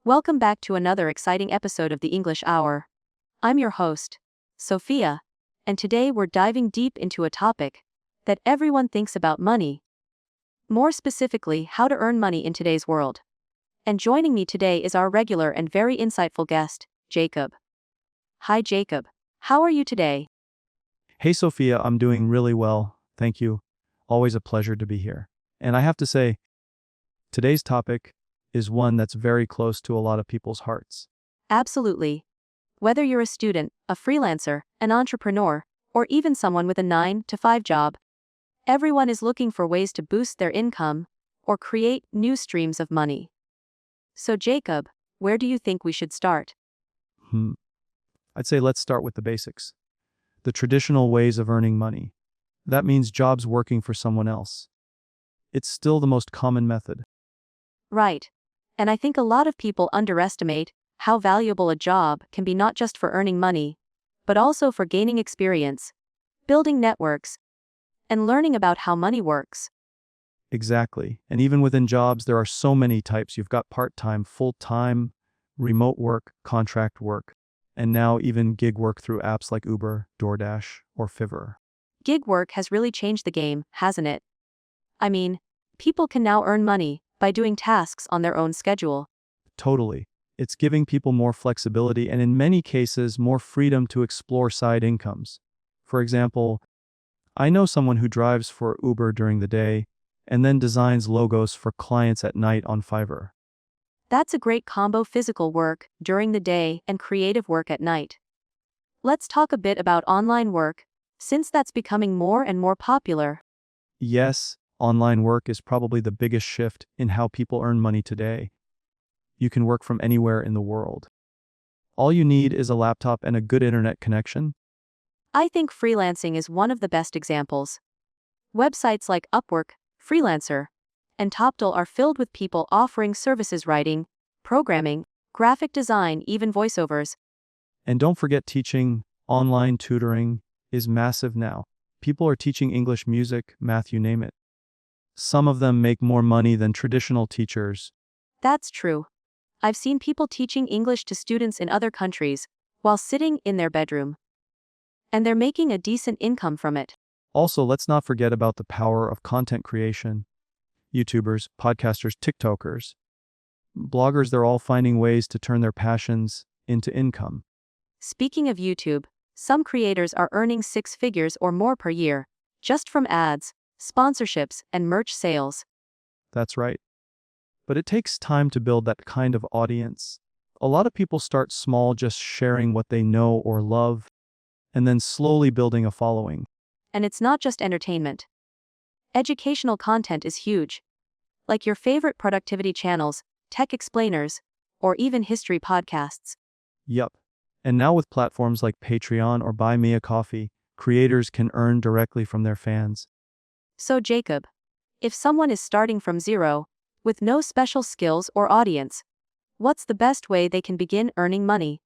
Welcome back to another exciting episode of the English Hour. I'm your host, Sophia, and today we're diving deep into a topic that everyone thinks about: money. More specifically, how to earn money in today's world. And joining me today is our regular and very insightful guest, Jacob. Hi, Jacob. How are you today? Hey Sophia, I'm doing really well, thank you. Always a pleasure to be here. And I have to say, today's topic is one that's very close to a lot of people's hearts. Absolutely. Whether you're a student, a freelancer, an entrepreneur, or even someone with a 9-to-5 job, everyone is looking for ways to boost their income or create new streams of money. So, Jacob, where do you think we should start? I'd say let's start with the basics. The traditional ways of earning money. That means jobs working for someone else. It's still the most common method. Right. And I think a lot of people underestimate how valuable a job can be, not just for earning money, but also for gaining experience, building networks, and learning about how money works. Exactly. And even within jobs, there are so many types. You've got part-time, full-time, remote work, contract work, and now even gig work through apps like Uber, DoorDash, or Fiverr. Gig work has really changed the game, hasn't it? I mean, people can now earn money by doing tasks on their own schedule. Totally. It's giving people more flexibility and in many cases more freedom to explore side incomes. For example, I know someone who drives for Uber during the day and then designs logos for clients at night on Fiverr. That's a great combo: physical work during the day and creative work at night. Let's talk a bit about online work, since that's becoming more and more popular. Yes, online work is probably the biggest shift in how people earn money today. You can work from anywhere in the world. All you need is a laptop and a good internet connection. I think freelancing is one of the best examples. Websites like Upwork, Freelancer, and Toptal are filled with people offering services: writing, programming, graphic design, even voiceovers. And don't forget teaching. Online tutoring is massive now. People are teaching English, music, math, you name it. Some of them make more money than traditional teachers. That's true. I've seen people teaching English to students in other countries while sitting in their bedroom. And they're making a decent income from it. Also, let's not forget about the power of content creation. YouTubers, podcasters, TikTokers, bloggers, they're all finding ways to turn their passions into income. Speaking of YouTube, some creators are earning 6 figures or more per year, just from ads, sponsorships, and merch sales. That's right. But it takes time to build that kind of audience. A lot of people start small, just sharing what they know or love, and then slowly building a following. And it's not just entertainment. Educational content is huge, like your favorite productivity channels, tech explainers, or even history podcasts. Yup. And now with platforms like Patreon or Buy Me a Coffee, creators can earn directly from their fans. So, Jacob, if someone is starting from zero, with no special skills or audience, what's the best way they can begin earning money?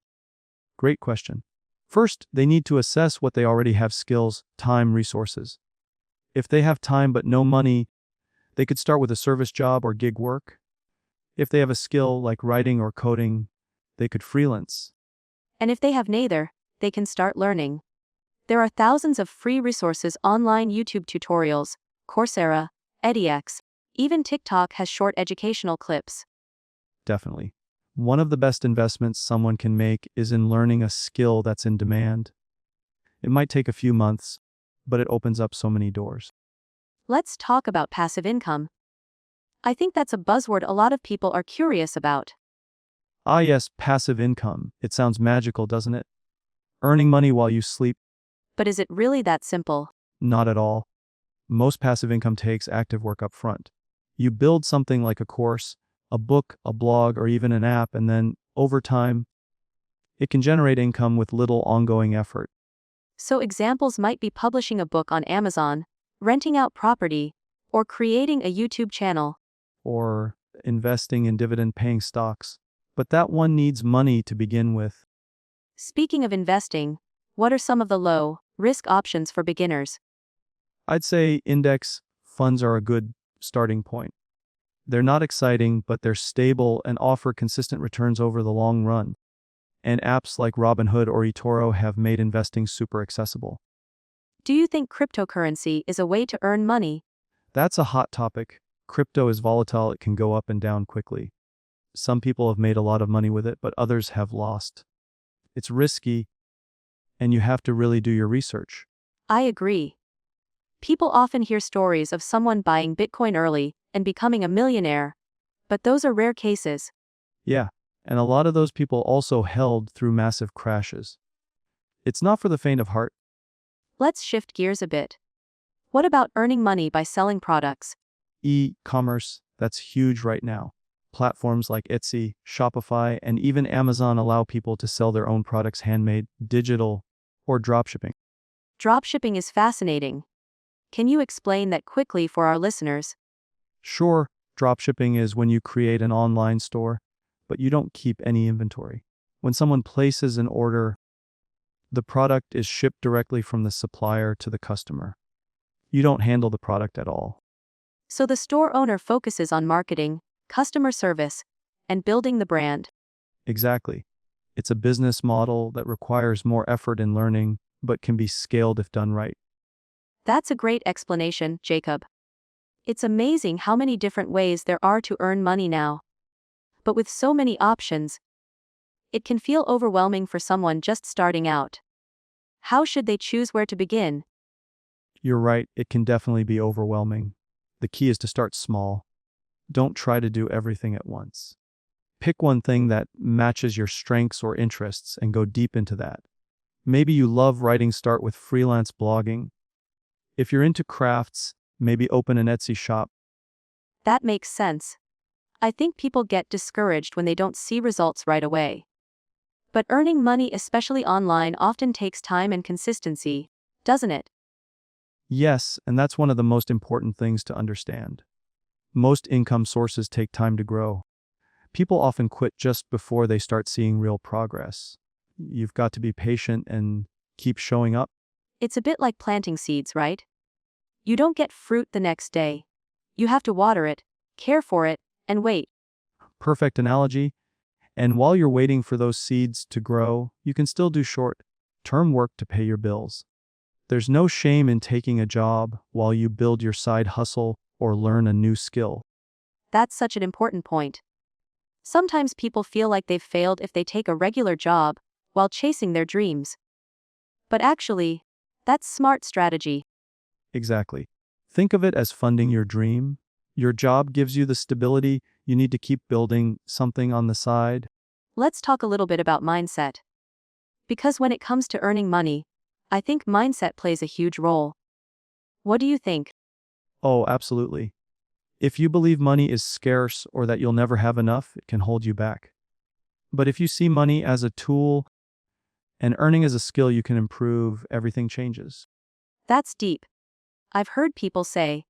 Great question. First, they need to assess what they already have: skills, time, resources. If they have time but no money, they could start with a service job or gig work. If they have a skill like writing or coding, they could freelance. And if they have neither, they can start learning. There are thousands of free resources online: YouTube tutorials, Coursera, edX, even TikTok has short educational clips. Definitely. One of the best investments someone can make is in learning a skill that's in demand. It might take a few months, but it opens up so many doors. Let's talk about passive income. I think that's a buzzword a lot of people are curious about. Ah yes, passive income. It sounds magical, doesn't it? Earning money while you sleep? But is it really that simple? Not at all. Most passive income takes active work up front. You build something like a course, a book, a blog, or even an app, and then, over time, it can generate income with little ongoing effort. So examples might be publishing a book on Amazon, renting out property, or creating a YouTube channel. Or investing in dividend-paying stocks. But that one needs money to begin with. Speaking of investing, what are some of the low-risk options for beginners? I'd say index funds are a good starting point. They're not exciting, but they're stable and offer consistent returns over the long run. And apps like Robinhood or eToro have made investing super accessible. Do you think cryptocurrency is a way to earn money? That's a hot topic. Crypto is volatile, it can go up and down quickly. Some people have made a lot of money with it, but others have lost. It's risky, and you have to really do your research. I agree. People often hear stories of someone buying Bitcoin early and becoming a millionaire, but those are rare cases. Yeah, and a lot of those people also held through massive crashes. It's not for the faint of heart. Let's shift gears a bit. What about earning money by selling products? E-commerce, that's huge right now. Platforms like Etsy, Shopify, and even Amazon allow people to sell their own products handmade, digital, or dropshipping. Dropshipping is fascinating. Can you explain that quickly for our listeners? Sure, dropshipping is when you create an online store, but you don't keep any inventory. When someone places an order, the product is shipped directly from the supplier to the customer. You don't handle the product at all. So the store owner focuses on marketing, customer service, and building the brand. Exactly. It's a business model that requires more effort and learning, but can be scaled if done right. That's a great explanation, Jacob. It's amazing how many different ways there are to earn money now. But with so many options, it can feel overwhelming for someone just starting out. How should they choose where to begin? You're right, it can definitely be overwhelming. The key is to start small. Don't try to do everything at once. Pick one thing that matches your strengths or interests and go deep into that. Maybe you love writing, start with freelance blogging. If you're into crafts, maybe open an Etsy shop. That makes sense. I think people get discouraged when they don't see results right away. But earning money, especially online, often takes time and consistency, doesn't it? Yes, and that's one of the most important things to understand. Most income sources take time to grow. People often quit just before they start seeing real progress. You've got to be patient and keep showing up. It's a bit like planting seeds, right? You don't get fruit the next day. You have to water it, care for it, and wait. Perfect analogy. And while you're waiting for those seeds to grow, you can still do short-term work to pay your bills. There's no shame in taking a job while you build your side hustle or learn a new skill. That's such an important point. Sometimes people feel like they've failed if they take a regular job while chasing their dreams. But actually, that's smart strategy. Exactly. Think of it as funding your dream. Your job gives you the stability you need to keep building something on the side. Let's talk a little bit about mindset. Because when it comes to earning money, I think mindset plays a huge role. What do you think? Oh, absolutely. If you believe money is scarce or that you'll never have enough, it can hold you back. But if you see money as a tool and earning as a skill you can improve, everything changes. That's deep. I've heard people say,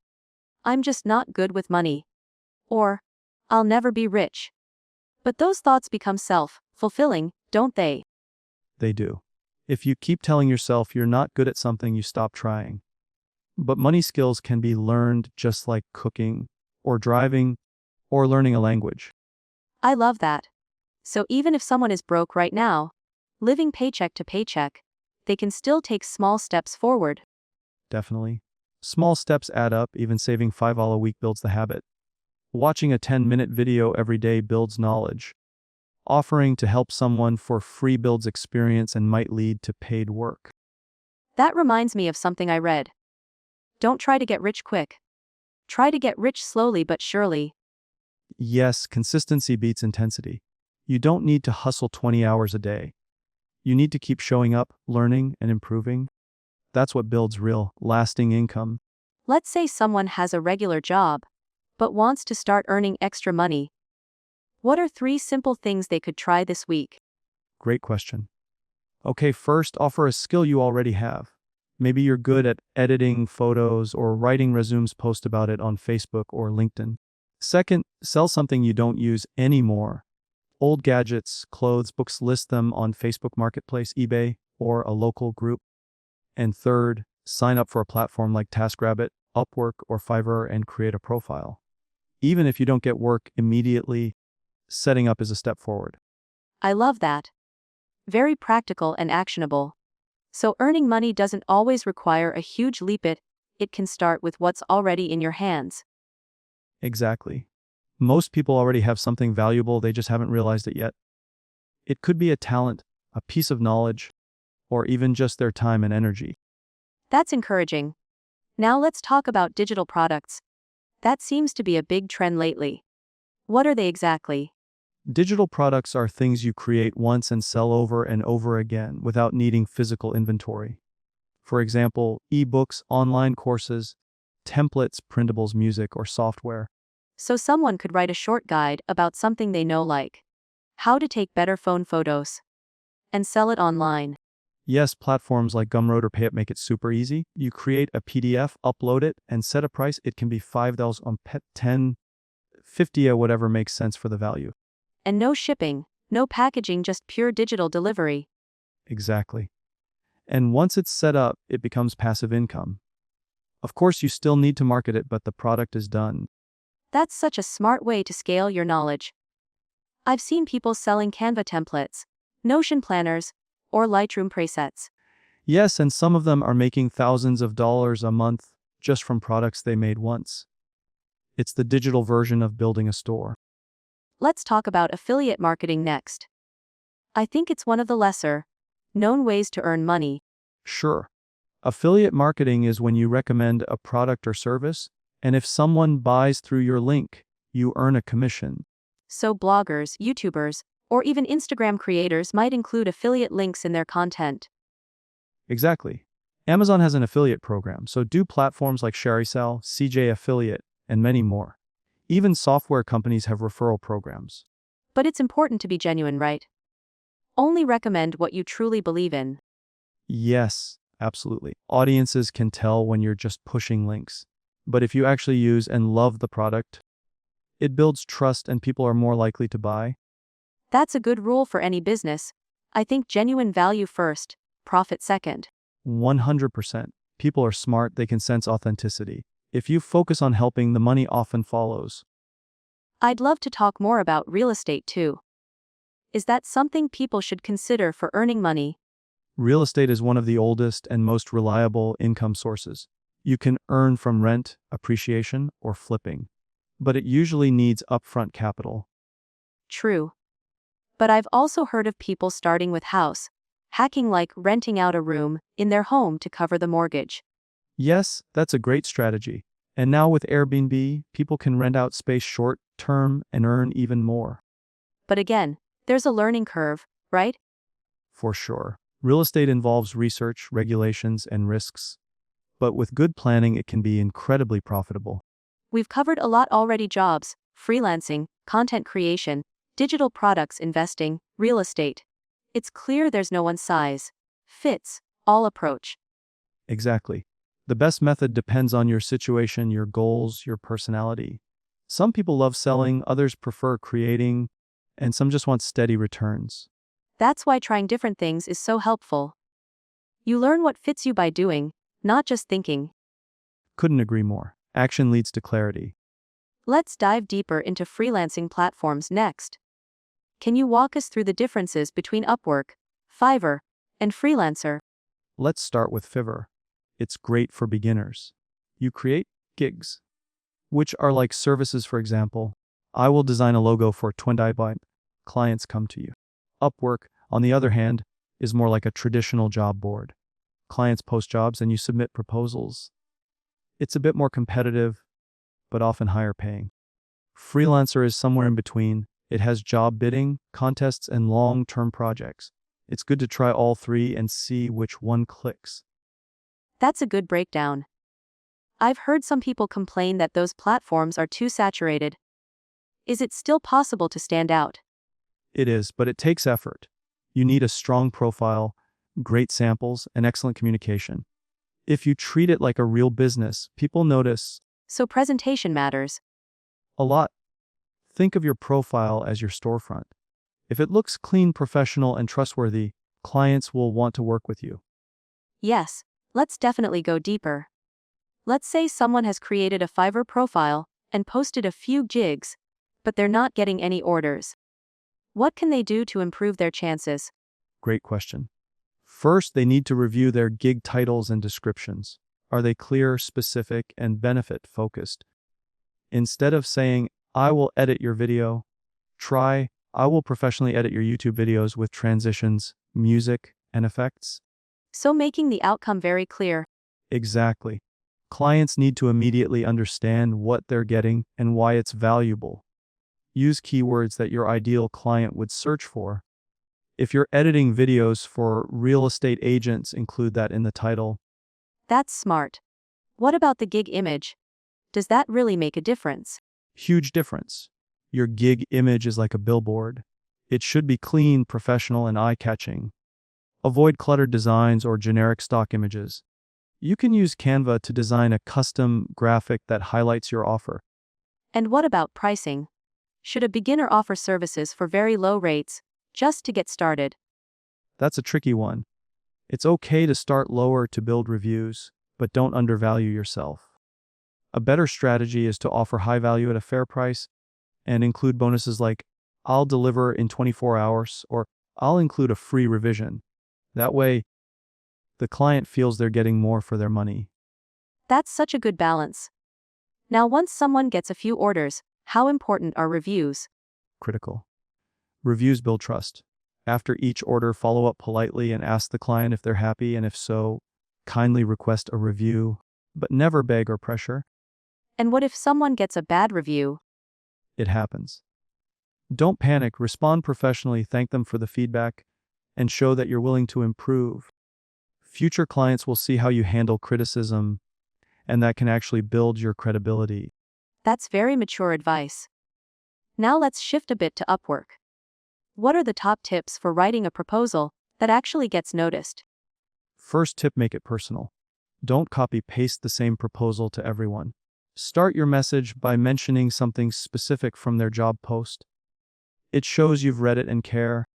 I'm just not good with money. Or, I'll never be rich. But those thoughts become self-fulfilling, don't they? They do. If you keep telling yourself you're not good at something, you stop trying. But money skills can be learned just like cooking, or driving, or learning a language. I love that. So even if someone is broke right now, living paycheck to paycheck, they can still take small steps forward. Definitely. Small steps add up, even saving $5 a week builds the habit. Watching a 10-minute video every day builds knowledge. Offering to help someone for free builds experience and might lead to paid work. That reminds me of something I read. Don't try to get rich quick. Try to get rich slowly but surely. Yes, consistency beats intensity. You don't need to hustle 20 hours a day. You need to keep showing up, learning, and improving. That's what builds real, lasting income. Let's say someone has a regular job, but wants to start earning extra money. What are 3 simple things they could try this week? Great question. Okay, first, offer a skill you already have. Maybe you're good at editing photos or writing resumes, post about it on Facebook or LinkedIn. Second, sell something you don't use anymore. Old gadgets, clothes, books, list them on Facebook Marketplace, eBay, or a local group. And third, sign up for a platform like TaskRabbit, Upwork, or Fiverr and create a profile. Even if you don't get work immediately, setting up is a step forward. I love that. Very practical and actionable. So earning money doesn't always require a huge leap. It can start with what's already in your hands. Exactly. Most people already have something valuable, they just haven't realized it yet. It could be a talent, a piece of knowledge, or even just their time and energy. That's encouraging. Now let's talk about digital products. That seems to be a big trend lately. What are they exactly? Digital products are things you create once and sell over and over again without needing physical inventory. For example, ebooks, online courses, templates, printables, music, or software. So someone could write a short guide about something they know, like how to take better phone photos, and sell it online. Yes, platforms like Gumroad or Payup make it super easy. You create a PDF, upload it, and set a price. It can be $5 on pet 10, 50, or whatever makes sense for the value. And no shipping, no packaging, just pure digital delivery. Exactly. And once it's set up, it becomes passive income. Of course, you still need to market it, but the product is done. That's such a smart way to scale your knowledge. I've seen people selling Canva templates, Notion planners, or Lightroom presets. Yes, and some of them are making thousands of dollars a month just from products they made once. It's the digital version of building a store. Let's talk about affiliate marketing next. I think it's one of the lesser known ways to earn money. Sure. Affiliate marketing is when you recommend a product or service, and if someone buys through your link, you earn a commission. So bloggers, YouTubers, or even Instagram creators might include affiliate links in their content. Exactly. Amazon has an affiliate program, so do platforms like ShareSell, CJ Affiliate, and many more. Even software companies have referral programs. But it's important to be genuine, right? Only recommend what you truly believe in. Yes, absolutely. Audiences can tell when you're just pushing links. But if you actually use and love the product, it builds trust and people are more likely to buy. That's a good rule for any business. I think genuine value first, profit second. 100%. People are smart, they can sense authenticity. If you focus on helping, the money often follows. I'd love to talk more about real estate too. Is that something people should consider for earning money? Real estate is one of the oldest and most reliable income sources. You can earn from rent, appreciation, or flipping, but it usually needs upfront capital. True. But I've also heard of people starting with house hacking, like renting out a room in their home to cover the mortgage. Yes, that's a great strategy. And now with Airbnb, people can rent out space short term and earn even more. But again, there's a learning curve, right? For sure. Real estate involves research, regulations, and risks. But with good planning, it can be incredibly profitable. We've covered a lot already: jobs, freelancing, content creation, digital products, investing, real estate. It's clear there's no one size fits all approach. Exactly. The best method depends on your situation, your goals, your personality. Some people love selling, others prefer creating, and some just want steady returns. That's why trying different things is so helpful. You learn what fits you by doing, not just thinking. Couldn't agree more. Action leads to clarity. Let's dive deeper into freelancing platforms next. Can you walk us through the differences between Upwork, Fiverr, and Freelancer? Let's start with Fiverr. It's great for beginners. You create gigs, which are like services. For example, I will design a logo for 20 clients come to you. Upwork, on the other hand, is more like a traditional job board. Clients post jobs and you submit proposals. It's a bit more competitive, but often higher paying. Freelancer is somewhere in between. It has job bidding, contests, and long-term projects. It's good to try all three and see which one clicks. That's a good breakdown. I've heard some people complain that those platforms are too saturated. Is it still possible to stand out? It is, but it takes effort. You need a strong profile, great samples, and excellent communication. If you treat it like a real business, people notice. So presentation matters. A lot. Think of your profile as your storefront. If it looks clean, professional, and trustworthy, clients will want to work with you. Yes, let's definitely go deeper. Let's say someone has created a Fiverr profile and posted a few gigs, but they're not getting any orders. What can they do to improve their chances? Great question. First, they need to review their gig titles and descriptions. Are they clear, specific, and benefit focused? Instead of saying, I will edit your video, try, I will professionally edit your YouTube videos with transitions, music, and effects. So making the outcome very clear. Exactly. Clients need to immediately understand what they're getting and why it's valuable. Use keywords that your ideal client would search for. If you're editing videos for real estate agents, include that in the title. That's smart. What about the gig image? Does that really make a difference? Huge difference. Your gig image is like a billboard. It should be clean, professional, and eye-catching. Avoid cluttered designs or generic stock images. You can use Canva to design a custom graphic that highlights your offer. And what about pricing? Should a beginner offer services for very low rates, just to get started? That's a tricky one. It's okay to start lower to build reviews, but don't undervalue yourself. A better strategy is to offer high value at a fair price and include bonuses like, I'll deliver in 24 hours, or I'll include a free revision. That way, the client feels they're getting more for their money. That's such a good balance. Now, once someone gets a few orders, how important are reviews? Critical. Reviews build trust. After each order, follow up politely and ask the client if they're happy, and if so, kindly request a review, but never beg or pressure. And what if someone gets a bad review? It happens. Don't panic, respond professionally, thank them for the feedback, and show that you're willing to improve. Future clients will see how you handle criticism, and that can actually build your credibility. That's very mature advice. Now let's shift a bit to Upwork. What are the top tips for writing a proposal that actually gets noticed? First tip, make it personal. Don't copy-paste the same proposal to everyone. Start your message by mentioning something specific from their job post. It shows you've read it and care.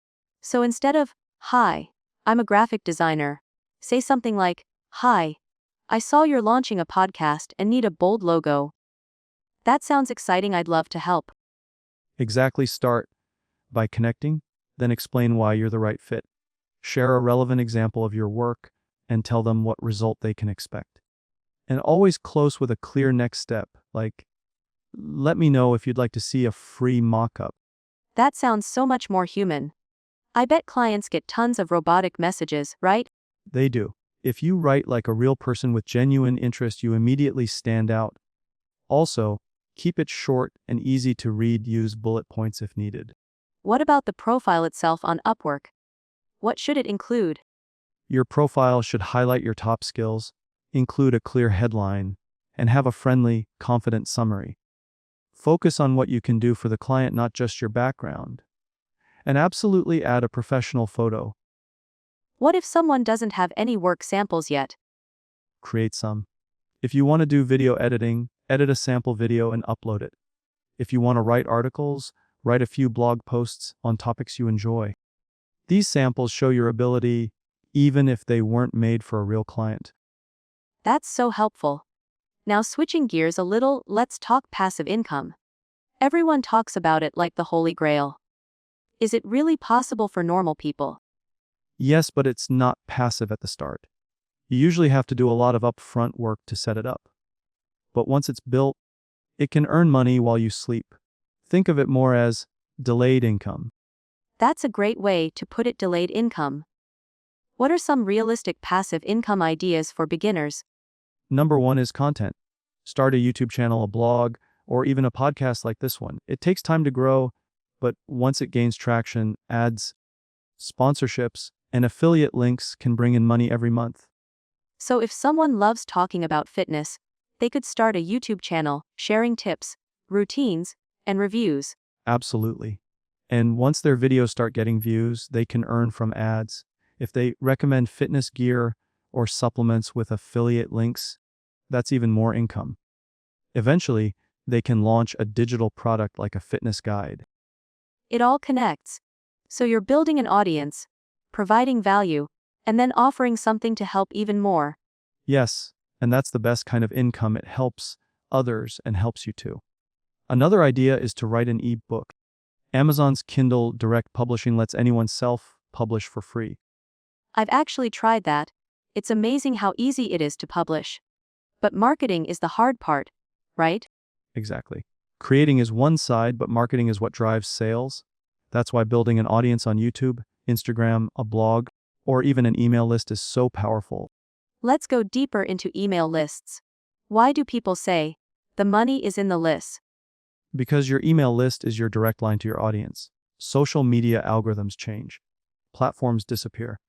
So instead of, "Hi, I'm a graphic designer," say something like, "Hi, I saw you're launching a podcast and need a bold logo. That sounds exciting, I'd love to help." Exactly, start by connecting, then explain why you're the right fit. Share a relevant example of your work and tell them what result they can expect. And always close with a clear next step, like, let me know if you'd like to see a free mock-up. That sounds so much more human. I bet clients get tons of robotic messages, right? They do. If you write like a real person with genuine interest, you immediately stand out. Also, keep it short and easy to read, use bullet points if needed. What about the profile itself on Upwork? What should it include? Your profile should highlight your top skills, include a clear headline, and have a friendly, confident summary. Focus on what you can do for the client, not just your background. And absolutely add a professional photo. What if someone doesn't have any work samples yet? Create some. If you want to do video editing, edit a sample video and upload it. If you want to write articles, write a few blog posts on topics you enjoy. These samples show your ability, even if they weren't made for a real client. That's so helpful. Now switching gears a little, let's talk passive income. Everyone talks about it like the Holy Grail. Is it really possible for normal people? Yes, but it's not passive at the start. You usually have to do a lot of upfront work to set it up. But once it's built, it can earn money while you sleep. Think of it more as delayed income. That's a great way to put it, delayed income. What are some realistic passive income ideas for beginners? Number one is content. Start a YouTube channel, a blog, or even a podcast like this one. It takes time to grow, but once it gains traction, ads, sponsorships, and affiliate links can bring in money every month. So if someone loves talking about fitness, they could start a YouTube channel, sharing tips, routines, and reviews. Absolutely. And once their videos start getting views, they can earn from ads. If they recommend fitness gear or supplements with affiliate links, that's even more income. Eventually, they can launch a digital product like a fitness guide. It all connects. So you're building an audience, providing value, and then offering something to help even more. Yes, and that's the best kind of income. It helps others and helps you too. Another idea is to write an e-book. Amazon's Kindle Direct Publishing lets anyone self-publish for free. I've actually tried that. It's amazing how easy it is to publish. But marketing is the hard part, right? Exactly. Creating is one side, but marketing is what drives sales. That's why building an audience on YouTube, Instagram, a blog, or even an email list is so powerful. Let's go deeper into email lists. Why do people say, the money is in the lists? Because your email list is your direct line to your audience. Social media algorithms change. Platforms disappear.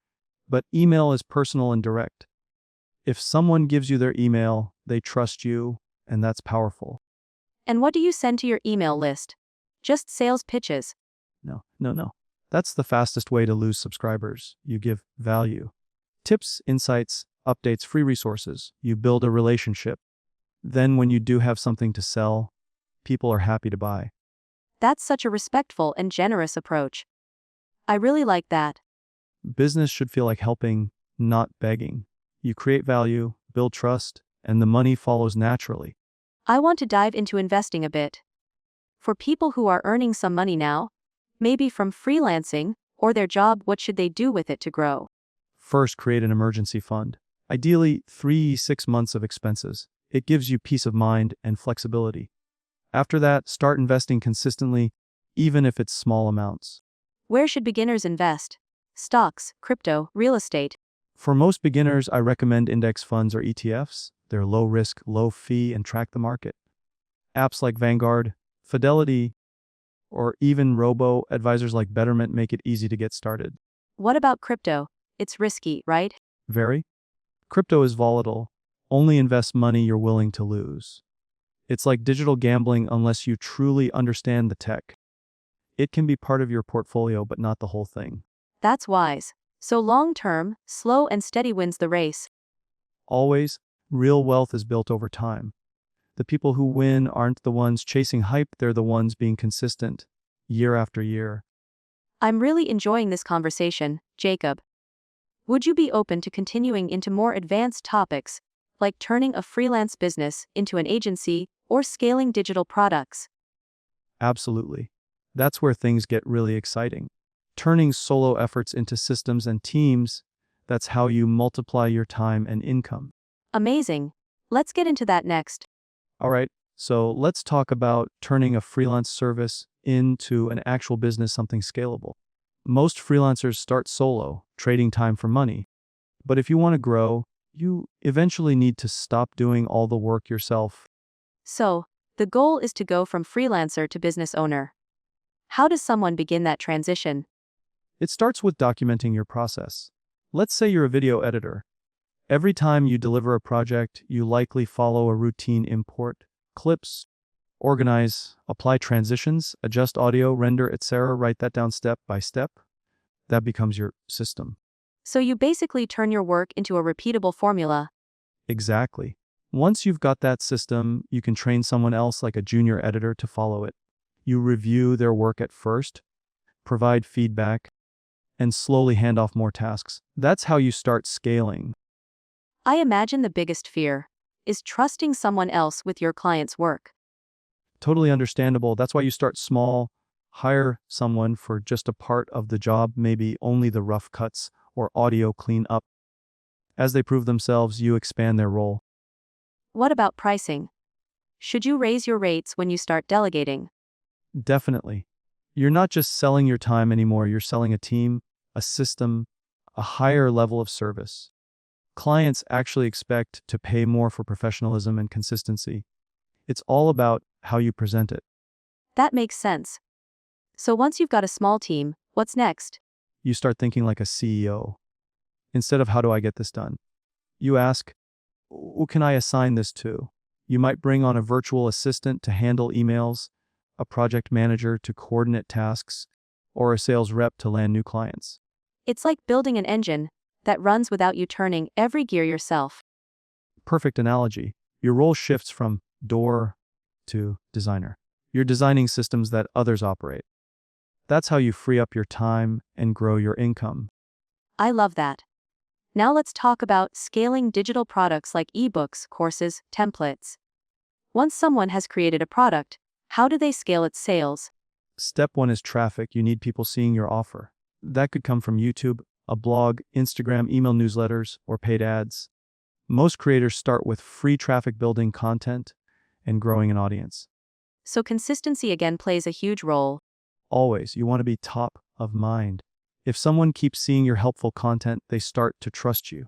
But email is personal and direct. If someone gives you their email, they trust you, and that's powerful. And what do you send to your email list? Just sales pitches. No. That's the fastest way to lose subscribers. You give value. Tips, insights, updates, free resources. You build a relationship. Then when you do have something to sell, people are happy to buy. That's such a respectful and generous approach. I really like that. Business should feel like helping, not begging. You create value, build trust, and the money follows naturally. I want to dive into investing a bit. For people who are earning some money now, maybe from freelancing or their job, what should they do with it to grow? First, create an emergency fund. Ideally, 3-6 months of expenses. It gives you peace of mind and flexibility. After that, start investing consistently, even if it's small amounts. Where should beginners invest? Stocks, crypto, real estate. For most beginners, I recommend index funds or ETFs. They're low risk, low fee, and track the market. Apps like Vanguard, Fidelity, or even robo-advisors like Betterment make it easy to get started. What about crypto? It's risky, right? Very. Crypto is volatile. Only invest money you're willing to lose. It's like digital gambling unless you truly understand the tech. It can be part of your portfolio, but not the whole thing. That's wise. So long-term, slow and steady wins the race. Always, real wealth is built over time. The people who win aren't the ones chasing hype, they're the ones being consistent, year after year. I'm really enjoying this conversation, Jacob. Would you be open to continuing into more advanced topics, like turning a freelance business into an agency or scaling digital products? Absolutely. That's where things get really exciting. Turning solo efforts into systems and teams, that's how you multiply your time and income. Amazing. Let's get into that next. All right, so let's talk about turning a freelance service into an actual business, something scalable. Most freelancers start solo, trading time for money. But if you want to grow, you eventually need to stop doing all the work yourself. So, the goal is to go from freelancer to business owner. How does someone begin that transition? It starts with documenting your process. Let's say you're a video editor. Every time you deliver a project, you likely follow a routine: import clips, organize, apply transitions, adjust audio, render, etc. Write that down step by step. That becomes your system. So you basically turn your work into a repeatable formula. Exactly. Once you've got that system, you can train someone else like a junior editor to follow it. You review their work at first, provide feedback, and slowly hand off more tasks. That's how you start scaling. I imagine the biggest fear is trusting someone else with your client's work. Totally understandable. That's why you start small, hire someone for just a part of the job, maybe only the rough cuts or audio cleanup. As they prove themselves, you expand their role. What about pricing? Should you raise your rates when you start delegating? Definitely. You're not just selling your time anymore, you're selling a team, a system, a higher level of service. Clients actually expect to pay more for professionalism and consistency. It's all about how you present it. That makes sense. So once you've got a small team, what's next? You start thinking like a CEO. Instead of how do I get this done? You ask, who can I assign this to? You might bring on a virtual assistant to handle emails, a project manager to coordinate tasks, or a sales rep to land new clients. It's like building an engine that runs without you turning every gear yourself. Perfect analogy. Your role shifts from door to designer. You're designing systems that others operate. That's how you free up your time and grow your income. I love that. Now let's talk about scaling digital products like ebooks, courses, templates. Once someone has created a product, How do they scale its sales? Step 1 is traffic. You need people seeing your offer. That could come from YouTube, a blog, Instagram, email newsletters, or paid ads. Most creators start with free traffic building content and growing an audience. So consistency again plays a huge role. Always, you want to be top of mind. If someone keeps seeing your helpful content, they start to trust you.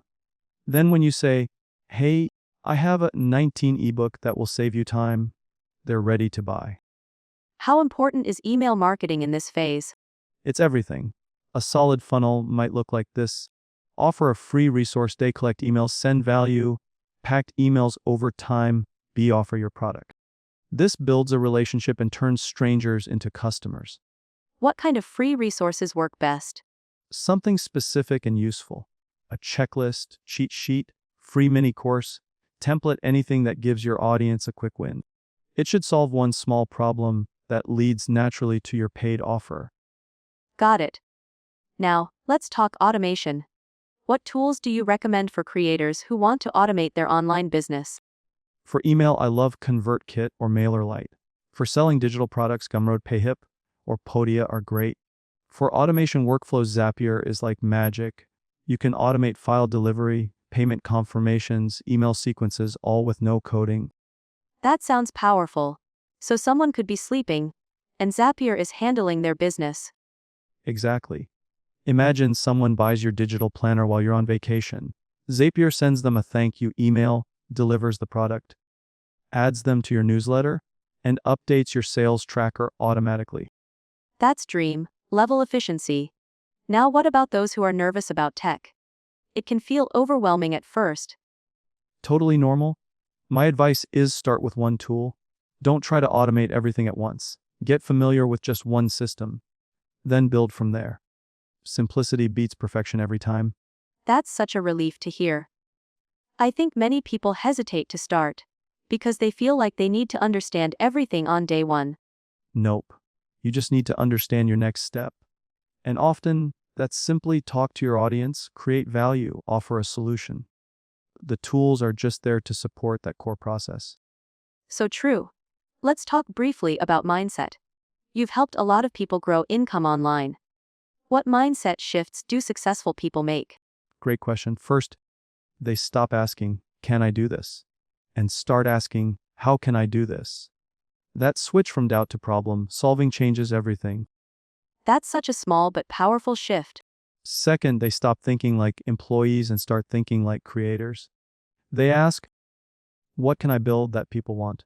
Then when you say, hey, I have a 19 ebook that will save you time, they're ready to buy. How important is email marketing in this phase? It's everything. A solid funnel might look like this. Offer a free resource day, collect emails, send value, packed emails over time, offer your product. This builds a relationship and turns strangers into customers. What kind of free resources work best? Something specific and useful. A checklist, cheat sheet, free mini course, template, anything that gives your audience a quick win. It should solve one small problem that leads naturally to your paid offer. Got it. Now, let's talk automation. What tools do you recommend for creators who want to automate their online business? For email, I love ConvertKit or MailerLite. For selling digital products, Gumroad, PayHip, or Podia are great. For automation workflows, Zapier is like magic. You can automate file delivery, payment confirmations, email sequences, all with no coding. That sounds powerful. So someone could be sleeping, and Zapier is handling their business. Exactly. Imagine someone buys your digital planner while you're on vacation. Zapier sends them a thank you email, delivers the product, adds them to your newsletter, and updates your sales tracker automatically. That's dream level efficiency. Now what about those who are nervous about tech? It can feel overwhelming at first. Totally normal. My advice is start with one tool. Don't try to automate everything at once. Get familiar with just one system, then build from there. Simplicity beats perfection every time. That's such a relief to hear. I think many people hesitate to start because they feel like they need to understand everything on day one. Nope. You just need to understand your next step. And often, that's simply talk to your audience, create value, offer a solution. The tools are just there to support that core process. So true. Let's talk briefly about mindset. You've helped a lot of people grow income online. What mindset shifts do successful people make? Great question. First, they stop asking, can I do this? And start asking, how can I do this? That switch from doubt to problem solving changes everything. That's such a small but powerful shift. Second, they stop thinking like employees and start thinking like creators. They ask, what can I build that people want?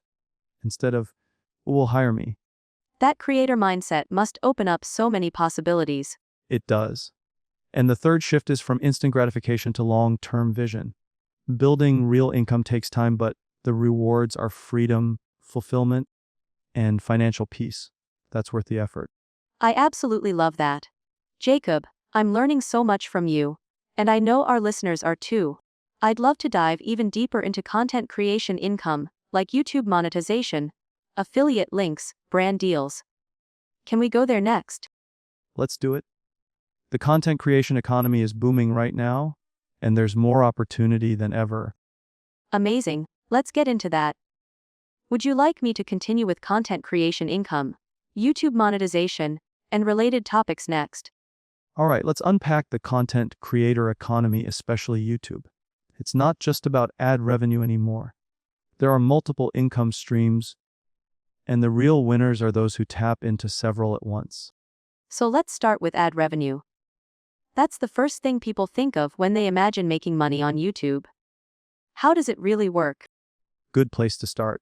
Instead of, who will hire me? That creator mindset must open up so many possibilities. It does. And the third shift is from instant gratification to long-term vision. Building real income takes time, but the rewards are freedom, fulfillment, and financial peace. That's worth the effort. I absolutely love that. Jacob, I'm learning so much from you, and I know our listeners are too. I'd love to dive even deeper into content creation income, like YouTube monetization, affiliate links, brand deals. Can we go there next? Let's do it. The content creation economy is booming right now, and there's more opportunity than ever. Amazing, let's get into that. Would you like me to continue with content creation income, YouTube monetization, and related topics next? All right, let's unpack the content creator economy, especially YouTube. It's not just about ad revenue anymore. There are multiple income streams, and the real winners are those who tap into several at once. So let's start with ad revenue. That's the first thing people think of when they imagine making money on YouTube. How does it really work? Good place to start.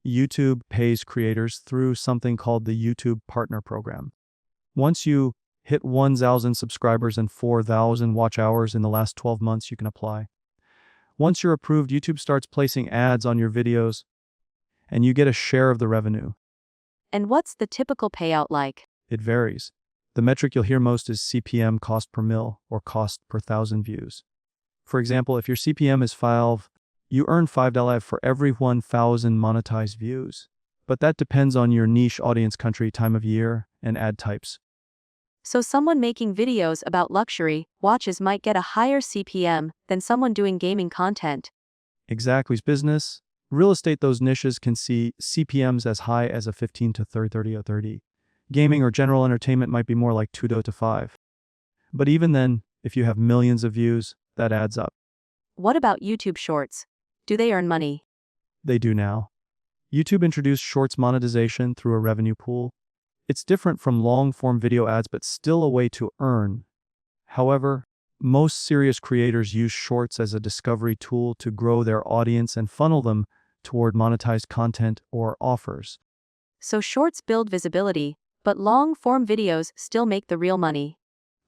YouTube pays creators through something called the YouTube Partner Program. Once you hit 1,000 subscribers and 4,000 watch hours in the last 12 months, you can apply. Once you're approved, YouTube starts placing ads on your videos, and you get a share of the revenue. And what's the typical payout like? It varies. The metric you'll hear most is CPM, cost per mil, or cost per 1,000 views. For example, if your CPM is 5, you earn $5 for every 1,000 monetized views. But that depends on your niche, audience, country, time of year, and ad types. So someone making videos about luxury watches might get a higher CPM than someone doing gaming content. Exactly. Business, Real estate, those niches can see CPMs as high as a 15 to 30. Gaming or general entertainment might be more like 2 to 5. But even then, if you have millions of views, that adds up. What about YouTube Shorts? Do they earn money? They do now. YouTube introduced Shorts monetization through a revenue pool. It's different from long-form video ads, but still a way to earn. However, most serious creators use Shorts as a discovery tool to grow their audience and funnel them toward monetized content or offers. So Shorts build visibility, but long-form videos still make the real money.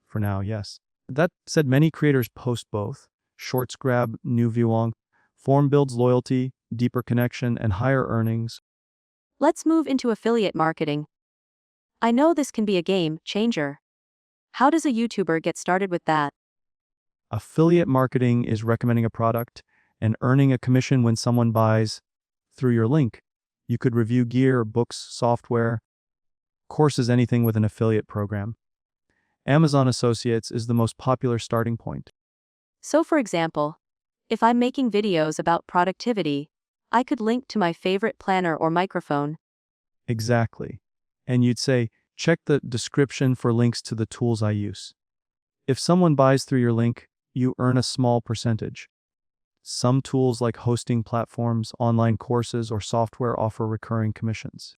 For now, yes. That said, many creators post both. Shorts grab new viewing, form builds loyalty, deeper connection, and higher earnings. Let's move into affiliate marketing. I know this can be a game changer. How does a YouTuber get started with that? Affiliate marketing is recommending a product and earning a commission when someone buys through your link. You could review gear, books, software, courses, anything with an affiliate program. Amazon Associates is the most popular starting point. So for example, if I'm making videos about productivity, I could link to my favorite planner or microphone. Exactly. And you'd say, check the description for links to the tools I use. If someone buys through your link, you earn a small percentage. Some tools like hosting platforms, online courses, or software offer recurring commissions.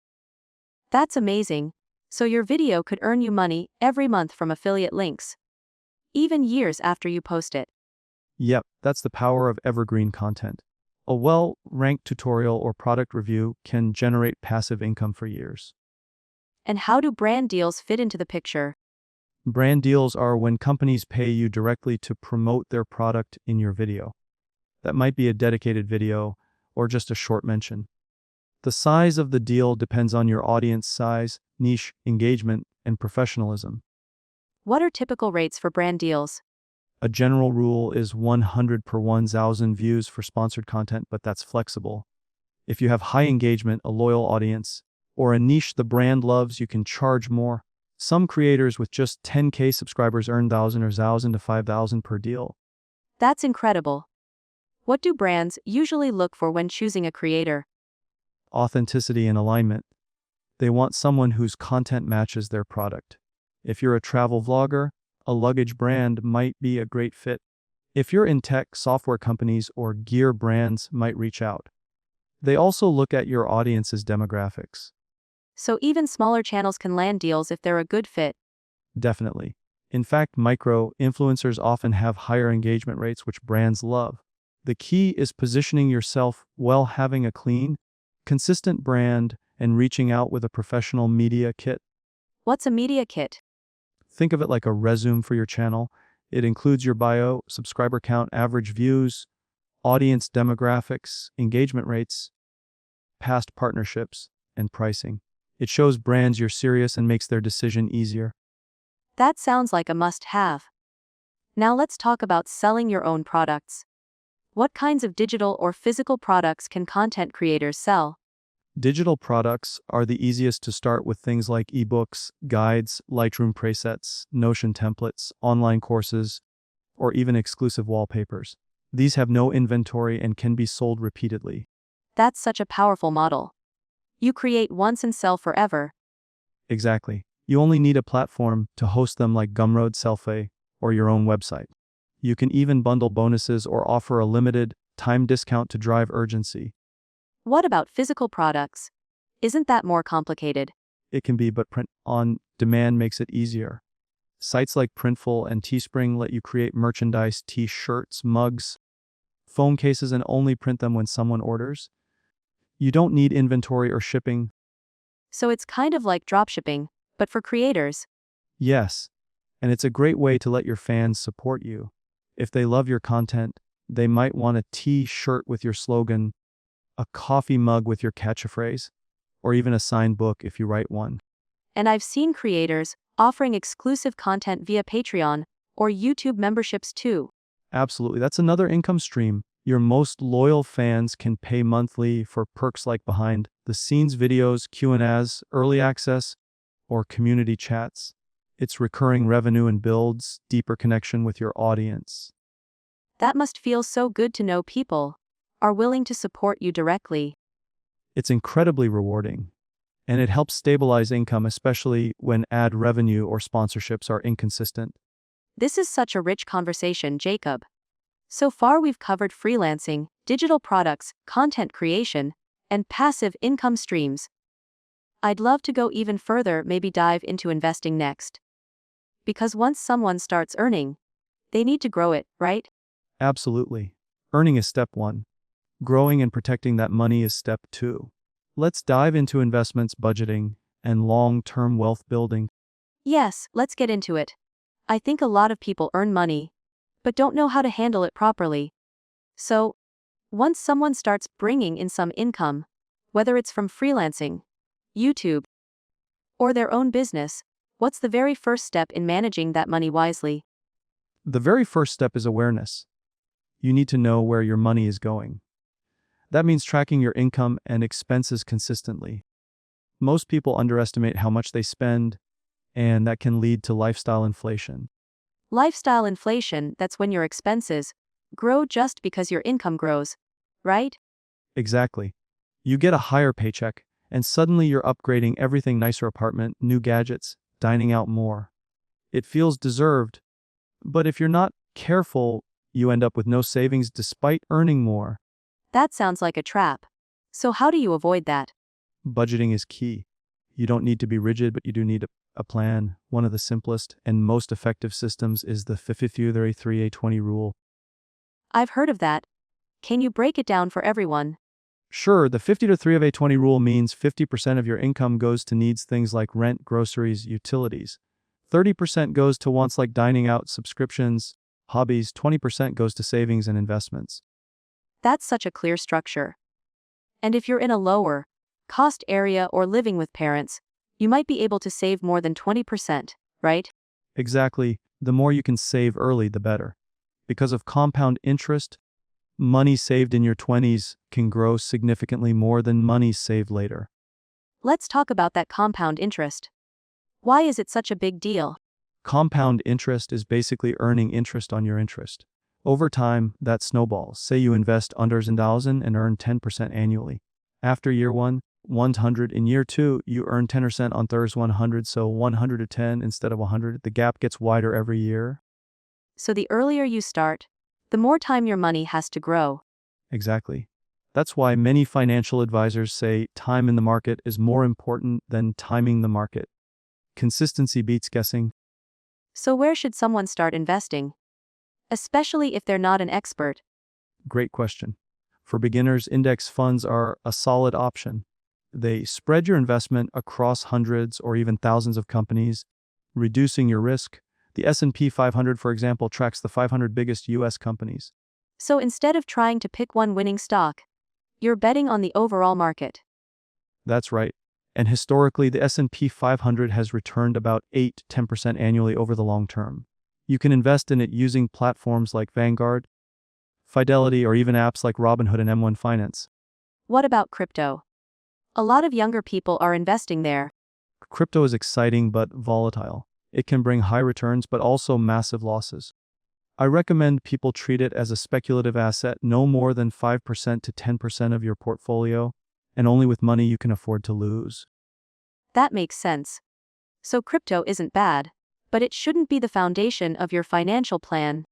That's amazing. So your video could earn you money every month from affiliate links, even years after you post it. Yep, that's the power of evergreen content. A well-ranked tutorial or product review can generate passive income for years. And how do brand deals fit into the picture? Brand deals are when companies pay you directly to promote their product in your video. That might be a dedicated video or just a short mention. The size of the deal depends on your audience size, niche, engagement, and professionalism. What are typical rates for brand deals? A general rule is 100 per 1,000 views for sponsored content, but that's flexible. If you have high engagement, a loyal audience, or a niche the brand loves, you can charge more. Some creators with just 10K subscribers earn 1,000 or 1,000 to 5,000 per deal. That's incredible. What do brands usually look for when choosing a creator? Authenticity and alignment. They want someone whose content matches their product. If you're a travel vlogger, a luggage brand might be a great fit. If you're in tech, software companies or gear brands might reach out. They also look at your audience's demographics. So even smaller channels can land deals if they're a good fit. Definitely. In fact, micro-influencers often have higher engagement rates, which brands love. The key is positioning yourself well, having a clean, consistent brand, and reaching out with a professional media kit. What's a media kit? Think of it like a resume for your channel. It includes your bio, subscriber count, average views, audience demographics, engagement rates, past partnerships, and pricing. It shows brands you're serious and makes their decision easier. That sounds like a must-have. Now let's talk about selling your own products. What kinds of digital or physical products can content creators sell? Digital products are the easiest to start with, things like ebooks, guides, Lightroom presets, Notion templates, online courses, or even exclusive wallpapers. These have no inventory and can be sold repeatedly. That's such a powerful model. You create once and sell forever. Exactly. You only need a platform to host them, like Gumroad, Selfie, or your own website. You can even bundle bonuses or offer a limited time discount to drive urgency. What about physical products? Isn't that more complicated? It can be, but print on demand makes it easier. Sites like Printful and Teespring let you create merchandise, t-shirts, mugs, phone cases, and only print them when someone orders. You don't need inventory or shipping. So it's kind of like dropshipping, but for creators. Yes, and it's a great way to let your fans support you. If they love your content, they might want a t-shirt with your slogan, a coffee mug with your catchphrase, or even a signed book if you write one. And I've seen creators offering exclusive content via Patreon or YouTube memberships too. Absolutely, that's another income stream. Your most loyal fans can pay monthly for perks like behind-the-scenes videos, Q&As, early access, or community chats. It's recurring revenue and builds deeper connection with your audience. That must feel so good to know people are willing to support you directly. It's incredibly rewarding, and it helps stabilize income, especially when ad revenue or sponsorships are inconsistent. This is such a rich conversation, Jacob. So far, we've covered freelancing, digital products, content creation, and passive income streams. I'd love to go even further, maybe dive into investing next. Because once someone starts earning, they need to grow it, right? Absolutely. Earning is step one. Growing and protecting that money is step two. Let's dive into investments, budgeting, and long-term wealth building. Yes, let's get into it. I think a lot of people earn money, but don't know how to handle it properly. So, once someone starts bringing in some income, whether it's from freelancing, YouTube, or their own business, what's the very first step in managing that money wisely? The very first step is awareness. You need to know where your money is going. That means tracking your income and expenses consistently. Most people underestimate how much they spend, and that can lead to lifestyle inflation. Lifestyle inflation, that's when your expenses grow just because your income grows, right? Exactly. You get a higher paycheck, and suddenly you're upgrading everything: nicer apartment, new gadgets, dining out more. It feels deserved, but if you're not careful, you end up with no savings despite earning more. That sounds like a trap. So, how do you avoid that? Budgeting is key. You don't need to be rigid, but you do need a plan. One of the simplest and most effective systems is the 50-30-3-20 rule. I've heard of that. Can you break it down for everyone? Sure, the 50-3-20 rule means 50% of your income goes to needs, things like rent, groceries, utilities. 30% goes to wants like dining out, subscriptions, hobbies. 20% goes to savings and investments. That's such a clear structure. And if you're in a lower cost area or living with parents, you might be able to save more than 20%, right? Exactly. The more you can save early, the better. Because of compound interest, money saved in your 20s can grow significantly more than money saved later. Let's talk about that compound interest. Why is it such a big deal? Compound interest is basically earning interest on your interest. Over time, that snowballs. Say you invest under 1,000 and earn 10% annually. After year 100. In year 2, you earn 10% on Thurs 100, so 100 to 10 instead of 100. The gap gets wider every year. So the earlier you start, the more time your money has to grow. Exactly. That's why many financial advisors say time in the market is more important than timing the market. Consistency beats guessing. So where should someone start investing? Especially if they're not an expert. Great question. For beginners, index funds are a solid option. They spread your investment across hundreds or even thousands of companies, reducing your risk. The S&P 500, for example, tracks the 500 biggest U.S. companies. So instead of trying to pick one winning stock, you're betting on the overall market. That's right. And historically, the S&P 500 has returned about 8-10% annually over the long term. You can invest in it using platforms like Vanguard, Fidelity, or even apps like Robinhood and M1 Finance. What about crypto? A lot of younger people are investing there. Crypto is exciting but volatile. It can bring high returns but also massive losses. I recommend people treat it as a speculative asset, no more than 5% to 10% of your portfolio, and only with money you can afford to lose. That makes sense. So crypto isn't bad, but it shouldn't be the foundation of your financial plan.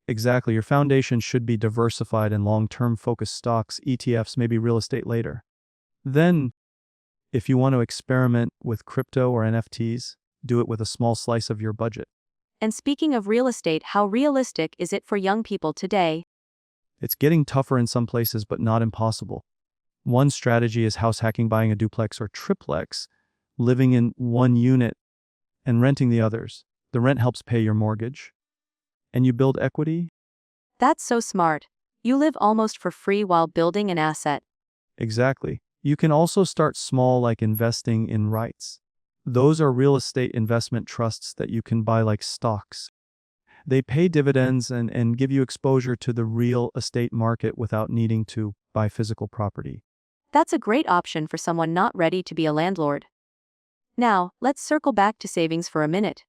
Exactly, your foundation should be diversified in long-term focused stocks, ETFs, maybe real estate later. Then, if you want to experiment with crypto or NFTs, do it with a small slice of your budget. And speaking of real estate, how realistic is it for young people today? It's getting tougher in some places, but not impossible. One strategy is house hacking, buying a duplex or triplex, living in one unit and renting the others. The rent helps pay your mortgage. And you build equity? That's so smart. You live almost for free while building an asset. Exactly. You can also start small, like investing in REITs. Those are real estate investment trusts that you can buy like stocks. They pay dividends and give you exposure to the real estate market without needing to buy physical property. That's a great option for someone not ready to be a landlord. Now, let's circle back to savings for a minute.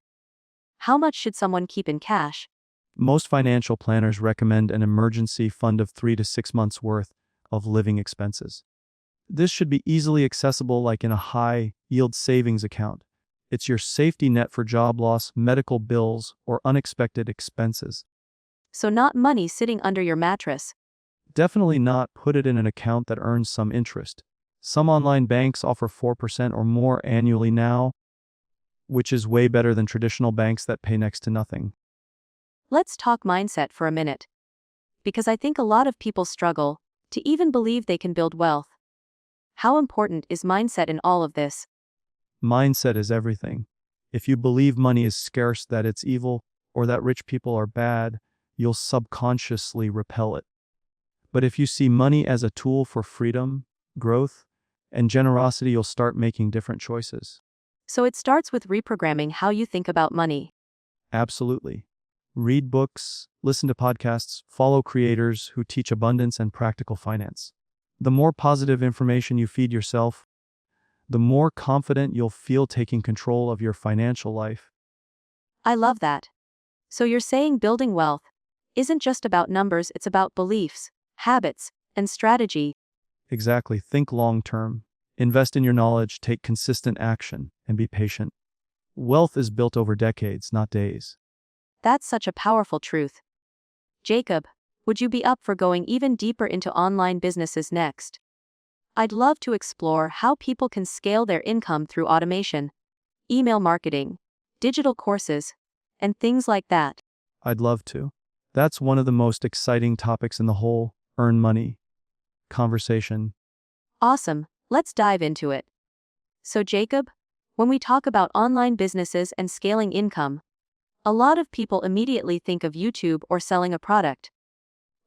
How much should someone keep in cash? Most financial planners recommend an emergency fund of 3 to 6 months worth of living expenses. This should be easily accessible like in a high-yield savings account. It's your safety net for job loss, medical bills, or unexpected expenses. So not money sitting under your mattress. Definitely not put it in an account that earns some interest. Some online banks offer 4% or more annually now, which is way better than traditional banks that pay next to nothing. Let's talk mindset for a minute. Because I think a lot of people struggle to even believe they can build wealth. How important is mindset in all of this? Mindset is everything. If you believe money is scarce, that it's evil, or that rich people are bad, you'll subconsciously repel it. But if you see money as a tool for freedom, growth, and generosity, you'll start making different choices. So it starts with reprogramming how you think about money. Absolutely. Read books, listen to podcasts, follow creators who teach abundance and practical finance. The more positive information you feed yourself, the more confident you'll feel taking control of your financial life. I love that. So you're saying building wealth isn't just about numbers, it's about beliefs, habits, and strategy. Exactly. Think long term. Invest in your knowledge, take consistent action, and be patient. Wealth is built over decades, not days. That's such a powerful truth. Jacob, would you be up for going even deeper into online businesses next? I'd love to explore how people can scale their income through automation, email marketing, digital courses, and things like that. I'd love to. That's one of the most exciting topics in the whole earn money conversation. Awesome, let's dive into it. So Jacob, when we talk about online businesses and scaling income, a lot of people immediately think of YouTube or selling a product.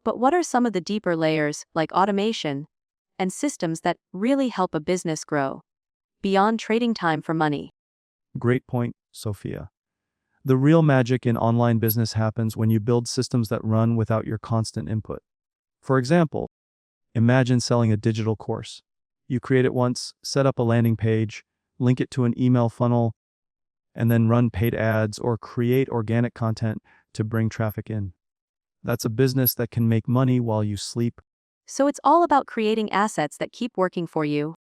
But what are some of the deeper layers, like automation and systems that really help a business grow beyond trading time for money? Great point, Sophia. The real magic in online business happens when you build systems that run without your constant input. For example, imagine selling a digital course. You create it once, set up a landing page, link it to an email funnel, and then run paid ads or create organic content to bring traffic in. That's a business that can make money while you sleep. So it's all about creating assets that keep working for you.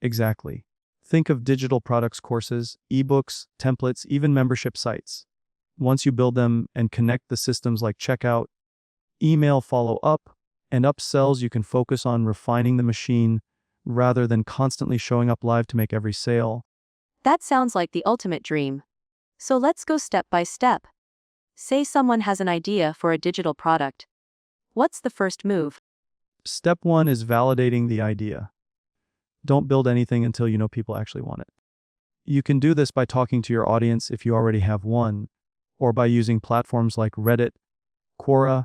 Exactly. Think of digital products, courses, ebooks, templates, even membership sites. Once you build them and connect the systems like checkout, email follow-up, and upsells, you can focus on refining the machine rather than constantly showing up live to make every sale. That sounds like the ultimate dream. So let's go step by step. Say someone has an idea for a digital product. What's the first move? Step 1 is validating the idea. Don't build anything until you know people actually want it. You can do this by talking to your audience if you already have one, or by using platforms like Reddit, Quora,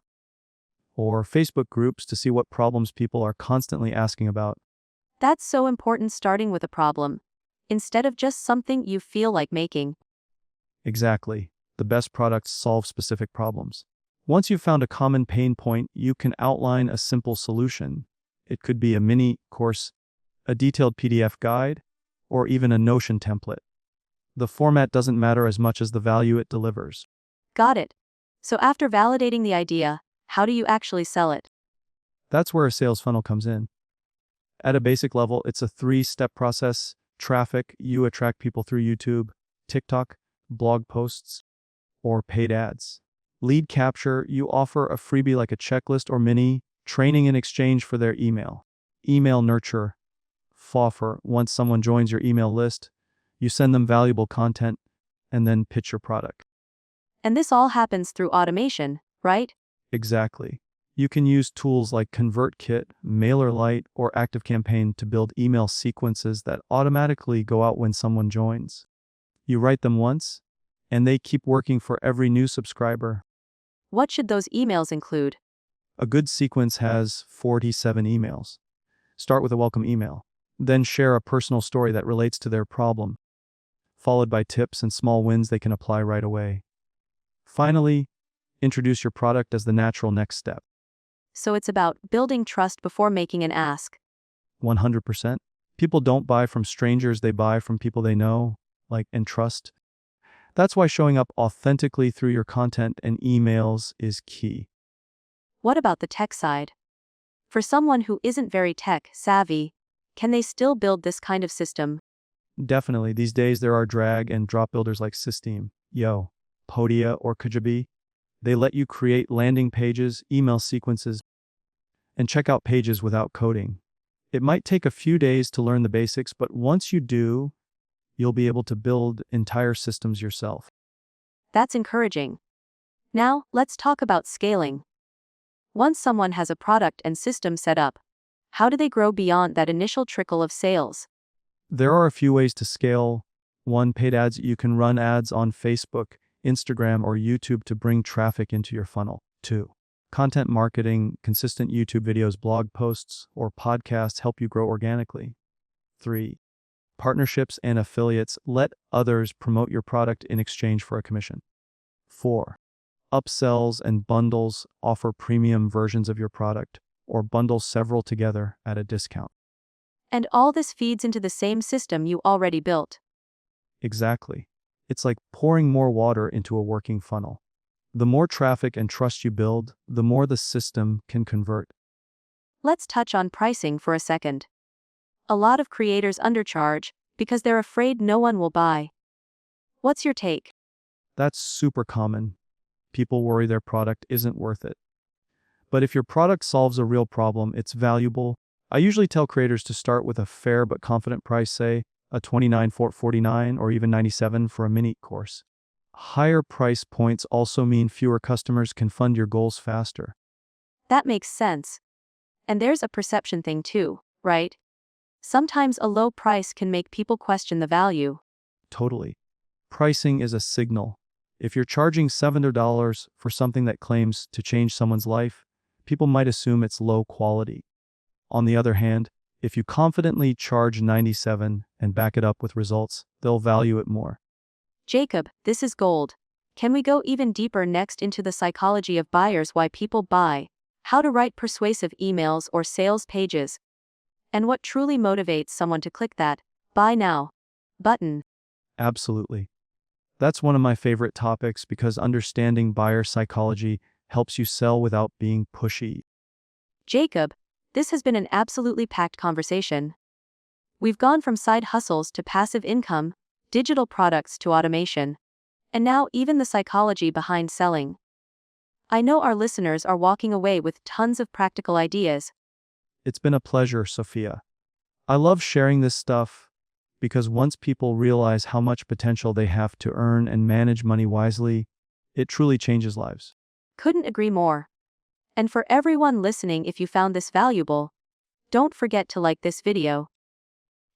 or Facebook groups to see what problems people are constantly asking about. That's so important, starting with a problem, instead of just something you feel like making. Exactly. The best products solve specific problems. Once you've found a common pain point, you can outline a simple solution. It could be a mini course, a detailed PDF guide, or even a Notion template. The format doesn't matter as much as the value it delivers. Got it. So after validating the idea, how do you actually sell it? That's where a sales funnel comes in. At a basic level, it's a 3-step process. Traffic, you attract people through YouTube, TikTok, blog posts, or paid ads. Lead capture, you offer a freebie like a checklist or mini training in exchange for their email. Email nurture, offer, once someone joins your email list, you send them valuable content and then pitch your product. And this all happens through automation, right? Exactly. You can use tools like ConvertKit, MailerLite, or ActiveCampaign to build email sequences that automatically go out when someone joins. You write them once, and they keep working for every new subscriber. What should those emails include? A good sequence has 47 emails. Start with a welcome email. Then share a personal story that relates to their problem, followed by tips and small wins they can apply right away. Finally, introduce your product as the natural next step. So it's about building trust before making an ask. 100%. People don't buy from strangers, they buy from people they know, like, and trust. That's why showing up authentically through your content and emails is key. What about the tech side? For someone who isn't very tech savvy, can they still build this kind of system? Definitely, these days there are drag and drop builders like System, Podia, or Kajabi. They let you create landing pages, email sequences, and checkout pages without coding. It might take a few days to learn the basics, but once you do, you'll be able to build entire systems yourself. That's encouraging. Now, let's talk about scaling. Once someone has a product and system set up, how do they grow beyond that initial trickle of sales? There are a few ways to scale. 1. Paid ads. You can run ads on Facebook, Instagram, or YouTube to bring traffic into your funnel. 2. Content marketing. Consistent YouTube videos, blog posts, or podcasts help you grow organically. 3. Partnerships and affiliates. Let others promote your product in exchange for a commission. 4. Upsells and bundles. Offer premium versions of your product, or bundle several together at a discount. And all this feeds into the same system you already built. Exactly. It's like pouring more water into a working funnel. The more traffic and trust you build, the more the system can convert. Let's touch on pricing for a second. A lot of creators undercharge because they're afraid no one will buy. What's your take? That's super common. People worry their product isn't worth it. But if your product solves a real problem, it's valuable. I usually tell creators to start with a fair but confident price, say a $29.49 or even $97 for a mini course. Higher price points also mean fewer customers can fund your goals faster. That makes sense. And there's a perception thing too, right? Sometimes a low price can make people question the value. Totally. Pricing is a signal. If you're charging $700 for something that claims to change someone's life, people might assume it's low quality. On the other hand, if you confidently charge $97 and back it up with results, they'll value it more. Jacob, this is gold. Can we go even deeper next into the psychology of buyers, why people buy, how to write persuasive emails or sales pages, and what truly motivates someone to click that "Buy Now" button? Absolutely. That's one of my favorite topics because understanding buyer psychology helps you sell without being pushy. Jacob, this has been an absolutely packed conversation. We've gone from side hustles to passive income, digital products to automation, and now even the psychology behind selling. I know our listeners are walking away with tons of practical ideas. It's been a pleasure, Sophia. I love sharing this stuff because once people realize how much potential they have to earn and manage money wisely, it truly changes lives. Couldn't agree more. And for everyone listening, if you found this valuable, don't forget to like this video.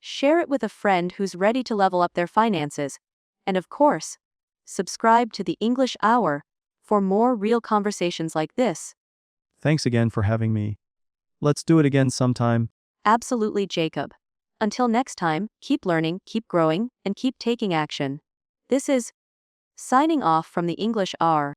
Share it with a friend who's ready to level up their finances. And of course, subscribe to the English Hour for more real conversations like this. Thanks again for having me. Let's do it again sometime. Absolutely, Jacob. Until next time, keep learning, keep growing, and keep taking action. This is signing off from the English Hour.